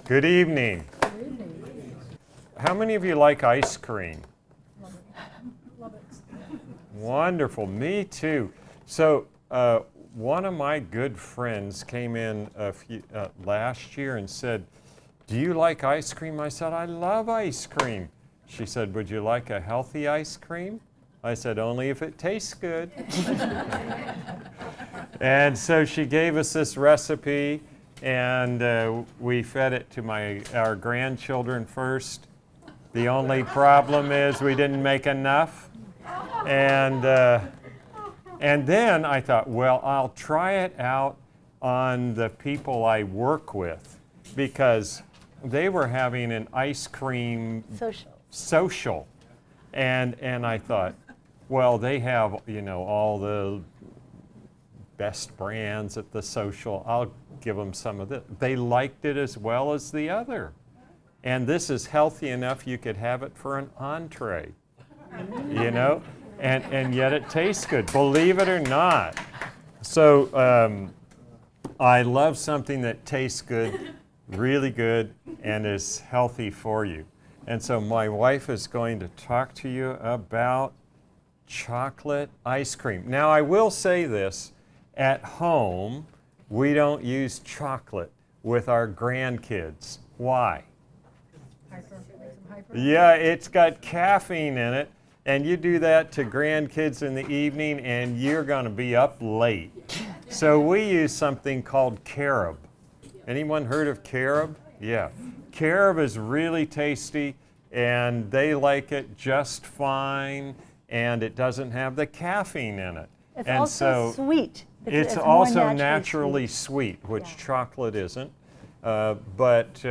Good evening. Good evening. How many of you like ice cream? Love it. Love it. Wonderful. Me too. So one of my good friends came in last year and said, "Do you like ice cream?" I said, "I love ice cream." She said, "Would you like a healthy ice cream?" I said, "Only if it tastes good." And so she gave us this recipe, and we fed it to our grandchildren first. The only problem is we didn't make enough. And then I thought, well, I'll try it out on the people I work with, because they were having an ice cream social. And I thought, well, they have, all the best brands at the social. I'll give them some of this. They liked it as well as the other. And this is healthy enough you could have it for an entree, and yet it tastes good, believe it or not. So I love something that tastes good, really good, and is healthy for you. And so my wife is going to talk to you about chocolate ice cream. Now, I will say this, at home, we don't use chocolate with our grandkids. Why? Yeah, it's got caffeine in it, and you do that to grandkids in the evening, and you're going to be up late. So we use something called carob. Anyone heard of carob? Yeah. Carob is really tasty, and they like it just fine, and it doesn't have the caffeine in it. It's and also sweet. It's also naturally sweet, which chocolate isn't. But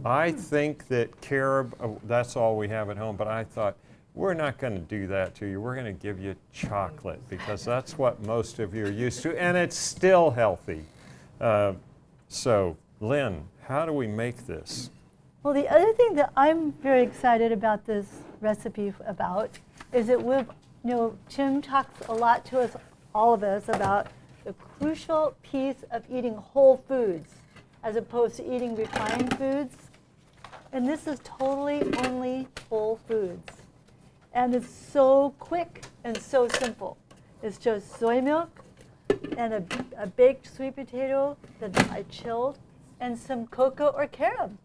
I think that carob, that's all we have at home, but I thought, we're not going to do that to you. We're going to give you chocolate, because that's what most of you are used to, and it's still healthy. So, Lynn, how do we make this? Well, the other thing that I'm very excited about this recipe is that Tim talks a lot to us, all of us, about the crucial piece of eating whole foods as opposed to eating refined foods. And this is totally only whole foods. And it's so quick and so simple. It's just soy milk and a baked sweet potato that I chilled and some cocoa or carob.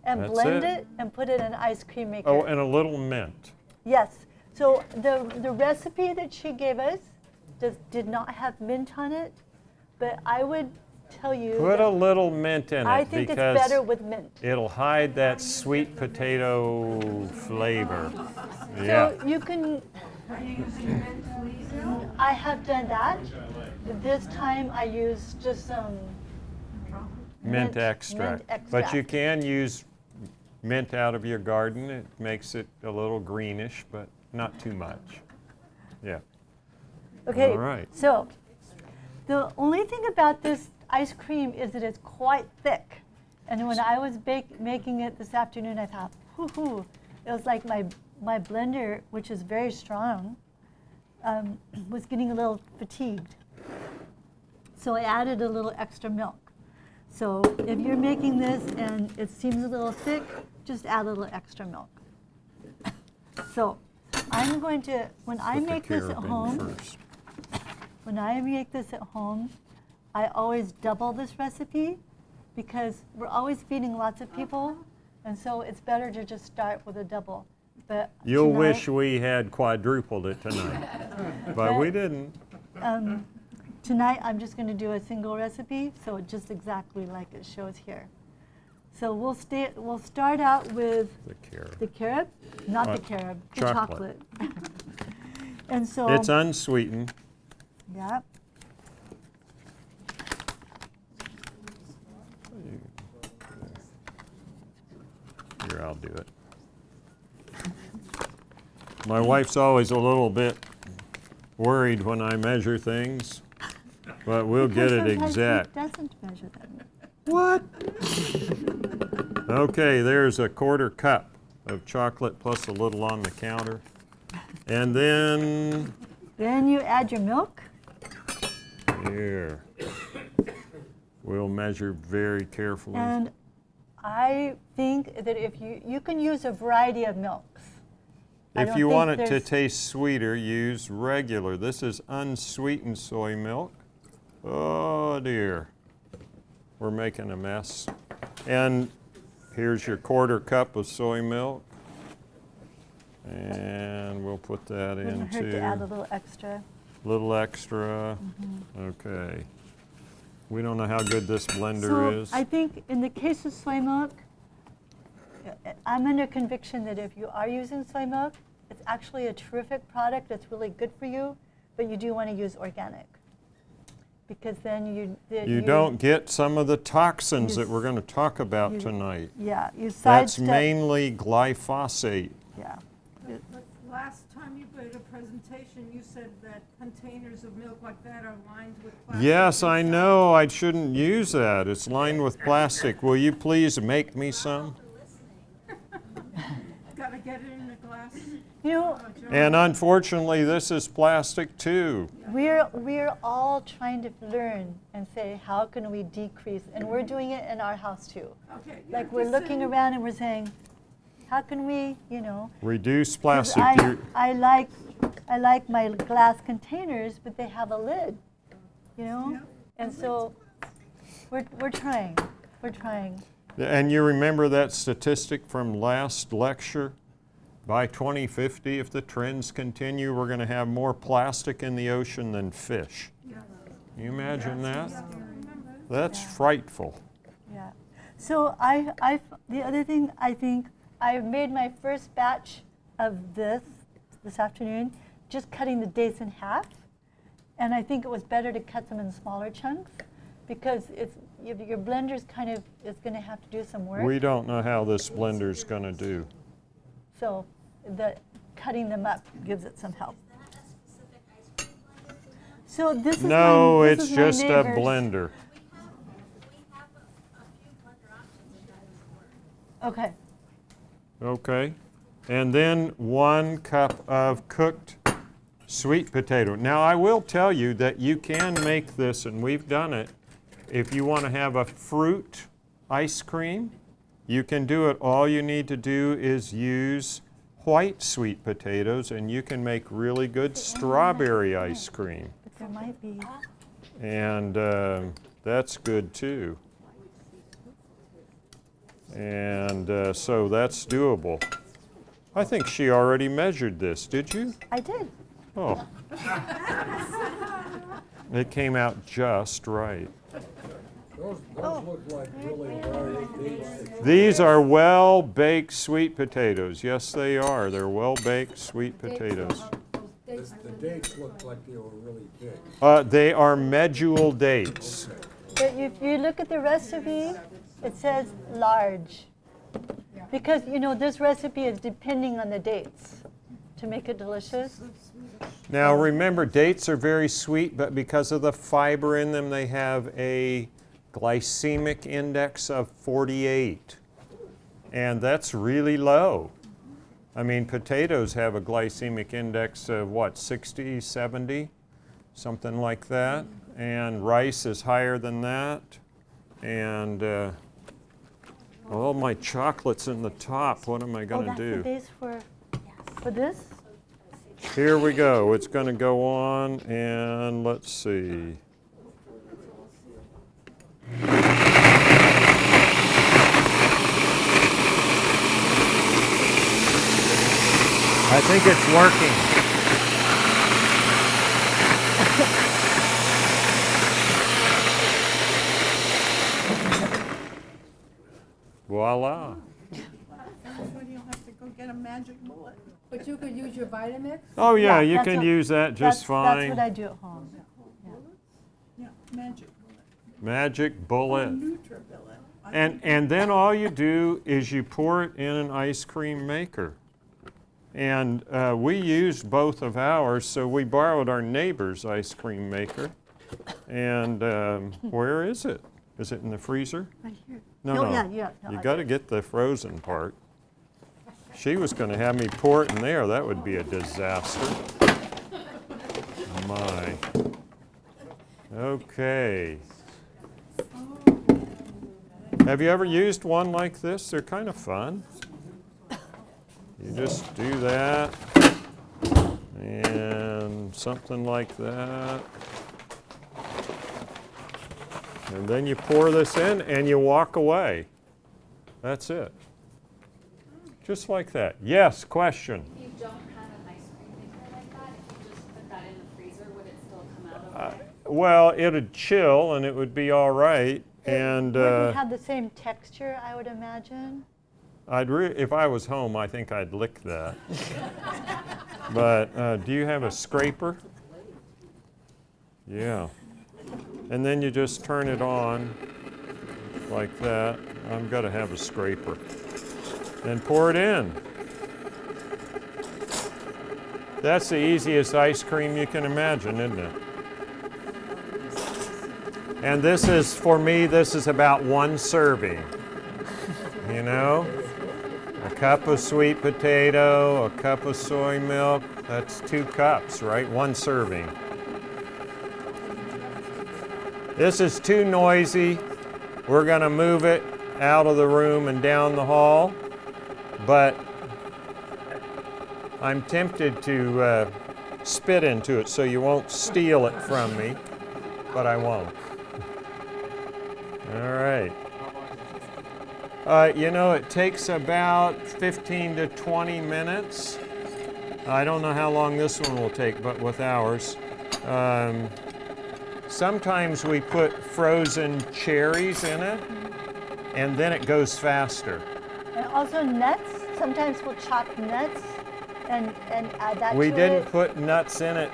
And That's blend it. it and put it in an ice cream maker. Oh, and a little mint. Yes. So the recipe that she gave us did not have mint on it, but I would tell you Put a little mint in it, I think it's because better with mint. it'll hide that sweet potato flavor. Yeah. So you can. I have done that. This time I used just some Mint extract. But you can use mint out of your garden. It makes it a little greenish, but not too much. Yeah. Okay. All right. So the only thing about this ice cream is that it's quite thick. And when I was making it this afternoon, I thought, hoo-hoo. It was like my blender, which is very strong, was getting a little fatigued. So I added a little extra milk. So if you're making this and it seems a little thick, just add a little extra milk. So I'm going to, when I make this at home, I always double this recipe, because we're always feeding lots of people, and so it's better to just start with a double. But You'll wish we had quadrupled it tonight, but we didn't. Tonight I'm just going to do a single recipe, so just exactly like it shows here. So we'll start out with the carob, not the carob, the chocolate. And so it's unsweetened. Yeah. Here, I'll do it. My wife's always a little bit worried when I measure things, but we'll get it exact. He doesn't measure them. What? Okay, there's a 1/4 cup of chocolate plus a little on the counter. And then you add your milk. here. We'll measure very carefully. And I think that if you can use a variety of milks. I If don't you think want it to there's- taste sweeter, use regular. This is unsweetened soy milk. Oh dear. We're making a mess. And here's your 1/4 cup of soy milk. And we'll put that Wouldn't hurt to add a into little extra. little extra. Okay. We don't know how good this blender So is. I think in the case of soy milk, I'm under conviction that if you are using soy milk, it's actually a terrific product. It's really good for you, but you do want to use organic. Because then You don't get some of the toxins you that we're going to talk about you- tonight. Yeah, you That's sidestep. mainly glyphosate. Yeah. But last time you made a presentation, you said that containers of milk like that are lined with plastic. Yes, I inside. know. I shouldn't use that. It's lined with plastic. Will you please make me some? Gotta get it in a glass. You know, jar. And unfortunately, this is plastic too. we're all trying to learn and say, how can we decrease? And we're doing it in our house too. Okay. yeah, Like we're just looking saying. around and we're saying, how can we, Reduce 'cause plastic. I like my glass containers, but they have a lid, Yeah. And so we're trying. We're trying. And you remember that statistic from last lecture? By 2050, if the trends continue, we're going to have more plastic in the ocean than fish. Yeah. Can you imagine that? Yeah, I remember. That's Yeah. frightful. Yeah. So the other thing, I think I made my first batch of this afternoon, just cutting the dates in half. And I think it was better to cut them in smaller chunks because your blender's kind of is going to have to do some work. We don't know how this blender's going to do. So cutting them up gives it some help. So this is No, my, it's this is just my a neighbor's. blender. Okay. Okay. And then 1 cup of cooked sweet potato. Now, I will tell you that you can make this, and we've done it. If you want to have a fruit ice cream, you can do it. All you need to do is use white sweet potatoes, and you can make really good strawberry ice cream. But there might be. And that's good too. And so that's doable. I think she already measured this, did you? I did. Oh. It came out just right. Those look like really well-baked. These are well-baked sweet potatoes. Yes, they are. They're well-baked sweet potatoes. The dates look like they were really big. They are medjool dates. But if you look at the recipe, it says large. Because, this recipe is depending on the dates to make it delicious. Now remember, dates are very sweet, but because of the fiber in them, they have a glycemic index of 48. And that's really low. I mean, potatoes have a glycemic index of what, 60, 70? Something like that. And rice is higher than that. And all my chocolate's in the top. What am I Oh, going to that's the do? base for this? Here we go. It's going to go on, and let's see. I think it's working. Voila. When you'll have to go get a magic bullet. But you could use your Vitamix? Oh yeah, Yeah, you that's can what- use that just That's fine. what I do at home. Yeah, magic bullet. Magic bullet. Nutribillet. And then all you do is you pour it in an ice cream maker. And we used both of ours, so we borrowed our neighbor's ice cream maker. And where is it? Is it in the freezer? Right here. No, Oh, no. yeah, no, You I- got to get the frozen part. She was going to have me pour it in there. That would be a disaster. My. Okay. Have you ever used one like this? They're kind of fun. You just do that, and something like that. And then you pour this in and you walk away. That's it. Just like that. Yes, question. If you don't have an ice cream maker like that, if you just put that in the freezer, would it still come out okay? Well, it'd chill and it would be all right. And Wouldn't have the same texture, I would imagine. if I was home, I think I'd lick that. But do you have a scraper? Yeah. And then you just turn it on like that. I'm going to have a scraper. And pour it in. That's the easiest ice cream you can imagine, isn't it? And this is, for me, this is about one serving. You know? A cup of sweet potato, a cup of soy milk. That's 2 cups, right? 1 serving. This is too noisy. We're going to move it out of the room and down the hall. But I'm tempted to spit into it so you won't steal it from me, but I won't. All right. You know, it takes about 15 to 20 minutes. I don't know how long this one will take, but with ours. Sometimes we put frozen cherries in it, and then it goes faster. And also nuts. Sometimes we'll chop nuts and add that We to didn't it. put nuts in it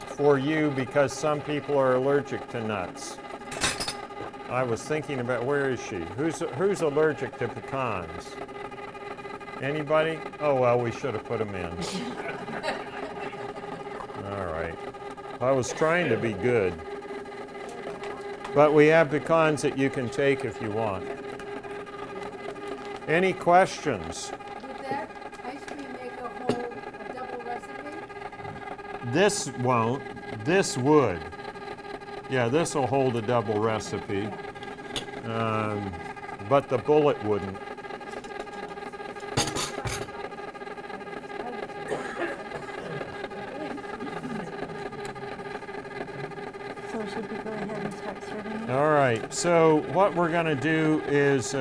for you because some people are allergic to nuts. I was thinking about, where is she? Who's allergic to pecans? Anybody? Oh, well, we should have put them in. All right. I was trying to be good. But we have pecans that you can take if you want. Any questions? Would that ice cream maker hold a double recipe? This won't. This would. Yeah, this will hold a double recipe. But the bullet wouldn't. So should we go ahead and start serving? All right, so what we're going to do is,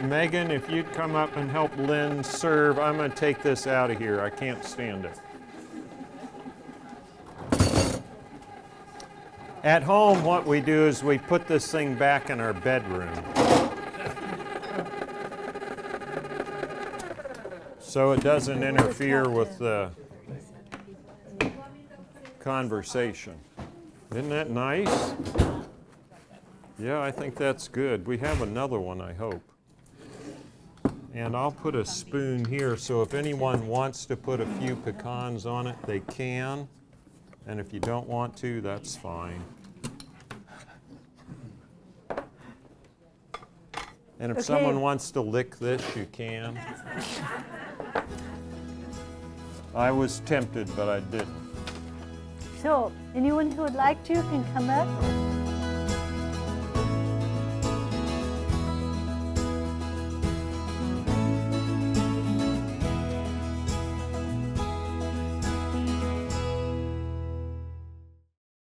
Megan, if you'd come up and help Lynn serve, I'm going to take this out of here. I can't stand it. At home, what we do is we put this thing back in our bedroom. So it doesn't interfere with the conversation. Isn't that nice? Yeah, I think that's good. We have another one, I hope. And I'll put a spoon here, so if anyone wants to put a few pecans on it, they can. And if you don't want to, that's fine. And if Okay. someone wants to lick this, you can. I was tempted, but I didn't. So anyone who would like to can come up.